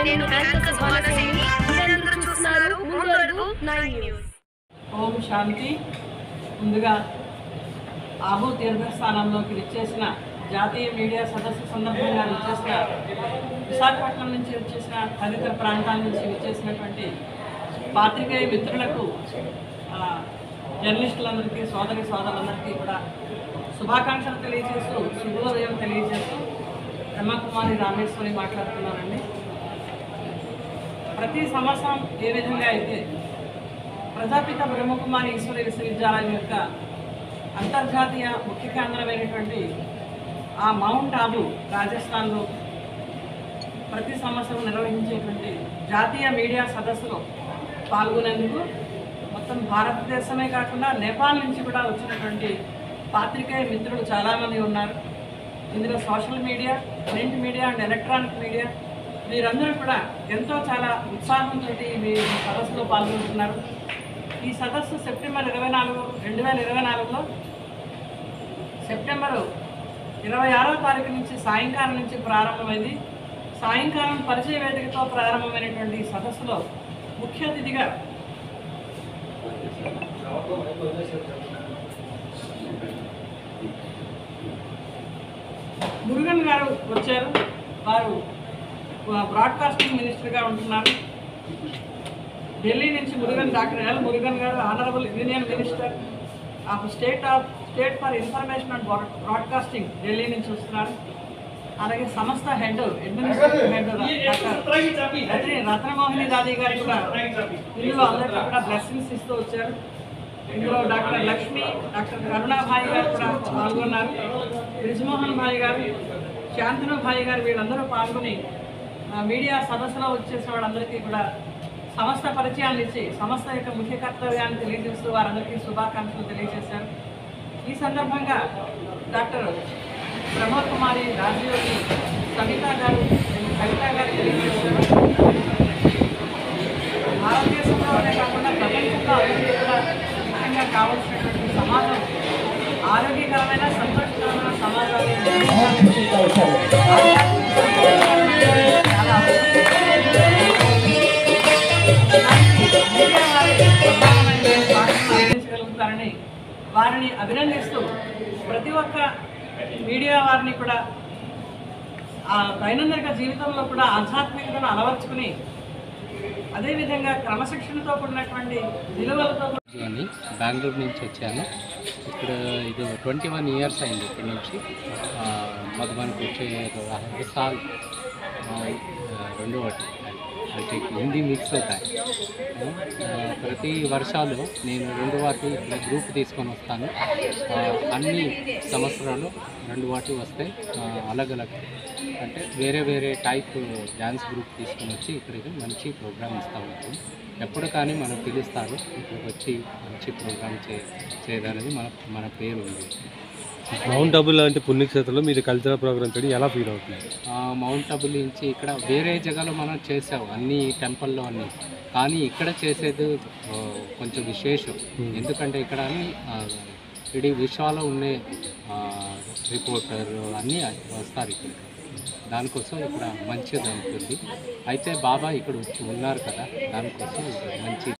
నేను మీ యాంకర్ సుహానా సేని. మీరందరూ చూస్తున్నారు ముందడుగు 9 న్యూస్. ఓం శాంతి. ముందుగా ఆబు తీర్థస్థానంలోకి విచ్చేసిన జాతీయ మీడియా సదస్సు సందర్భంగా విచ్చేసిన విశాఖపట్నం నుంచి వచ్చేసిన తదితర ప్రాంతాల నుంచి విచ్చేసినటువంటి పాత్రికేయ మిత్రులకు, జర్నలిస్టులందరికీ, సోదరులందరికీ కూడా శుభాకాంక్షలు తెలియజేస్తూ, శుభోదయం తెలియజేస్తూ బ్రహ్మకుమారి రామేశ్వరి మాట్లాడుతున్నానండి. ప్రతి సంవత్సరం ఏ విధంగా అయితే ప్రజాపిత బ్రహ్మకుమారి ఈశ్వర విశ్వవిద్యాలయం యొక్క అంతర్జాతీయ ముఖ్య కేంద్రమైనటువంటి ఆ మౌంట్ ఆబు రాజస్థాన్లో ప్రతి సంవత్సరం నిర్వహించేటువంటి జాతీయ మీడియా సదస్సులో పాల్గొనేందుకు మొత్తం భారతదేశమే కాకుండా నేపాల్ నుంచి కూడా వచ్చినటువంటి పాత్రికేయ మిత్రులు చాలామంది ఉన్నారు. ఇందులో social media, print media and electronic media వీరందరూ కూడా చాలా ఉత్సాహంతో ఈ సదస్సులో పాల్గొంటున్నారు. ఈ సదస్సు సెప్టెంబర్ 24, 2024లో సెప్టెంబర్ 26వ తారీఖు నుంచి సాయంకాలం నుంచి ప్రారంభమైంది. సాయంకాలం పరిచయ వేదికతో ప్రారంభమైనటువంటి సదస్సులో ముఖ్య అతిథిగా మురుగన్ గారు వచ్చారు. వారు బ్రాడ్కాస్టింగ్ మినిస్టర్గా ఉంటున్నారు. ఢిల్లీ నుంచి డాక్టర్ ఎల్ మురుగన్ గారు honourable union minister of state for information and broadcasting Delhi నుంచి వస్తున్నారు. అలాగే సంస్థ హెడ్, అడ్మినిస్ట్రేటివ్ హెడ్ డాక్టర్ రత్నమోహిని దాది గారు కూడా ఇందులో అందరికీ కూడా బ్లెస్సింగ్స్ ఇస్తూ వచ్చారు. ఇందులో డాక్టర్ లక్ష్మి, డాక్టర్ కరుణాభాయి గారు కూడా పాల్గొన్నారు. బ్రిజ్మోహన్ భాయ్ గారు, శాంతను భాయ్ గారు వీళ్ళందరూ పాల్గొని మీడియా సదస్సులో వచ్చేసిన వాళ్ళందరికీ కూడా సంస్థ పరిచయాన్ని ఇచ్చి సంస్థ యొక్క ముఖ్య కర్తవ్యాన్ని తెలియజేస్తూ వారందరికీ శుభాకాంక్షలు తెలియజేశారు. ఈ సందర్భంగా డాక్టర్ ప్రమోద్ కుమారి, రాజయోగి, కవిత గారు తెలియజేశారు. భారతదేశంలోనే కాకుండా ప్రపంచంలో అందరికీ కూడా ముఖ్యంగా కావాల్సినటువంటి సమాజం ఆరోగ్యకరమైన, సంతోషకరమైన సమాజాన్ని చాలా అందించగలుగుతారని వారిని అభినందిస్తూ ప్రతి ఒక్క మీడియా వారిని కూడా దైనందిక జీవితంలో కూడా ఆధ్యాత్మికతను అలవర్చుకుని అదేవిధంగా క్రమశిక్షణతో కూడినటువంటి విలువలతో. బెంగళూరు నుంచి వచ్చాను. ఇక్కడ ఇది 21 ఇయర్స్ అయింది. ఇక్కడి నుంచి మధుబన్కి వచ్చే సాల్ రెండో అంటే హిందీ మిక్స్ అవుతాయి. ప్రతి వర్షాలు నేను 2 వాటి ఇక్కడ గ్రూప్ తీసుకొని వస్తాను. అన్ని సంవత్సరాలు 2 వాటి వస్తాయి. అలగ్ అంటే వేరే వేరే టైప్ డ్యాన్స్ గ్రూప్ తీసుకొని వచ్చి ఇక్కడికి మంచి ప్రోగ్రామ్ ఇస్తూ ఉంటాం. ఎప్పుడు కానీ మనకు పిలుస్తారు, ఇక్కడికి వచ్చి మంచి ప్రోగ్రామ్ చేయడానికి మన పేరు ఉంది. మౌంట్ ఆబు లాంటి పుణ్యక్షేత్రంలో మీరు కల్చరల్ ప్రోగ్రామ్ చేయడం ఎలా ఫీల్ అవుతుంది? మౌంట్ ఆబు నుంచి ఇక్కడ వేరే జగలో మనం చేసాము అన్ని టెంపుల్లో అన్నీ, కానీ ఇక్కడ చేసేది కొంచెం విశేషం. ఎందుకంటే ఇక్కడ అన్ని ఇడీ విశ్వాలో ఉండే రిపోర్టర్ అన్నీ వస్తారు ఇక్కడ. దానికోసం ఇక్కడ మంచిది ఉంటుంది. అయితే బాబా ఇక్కడ ఉన్నారు కదా, దానికోసం మంచి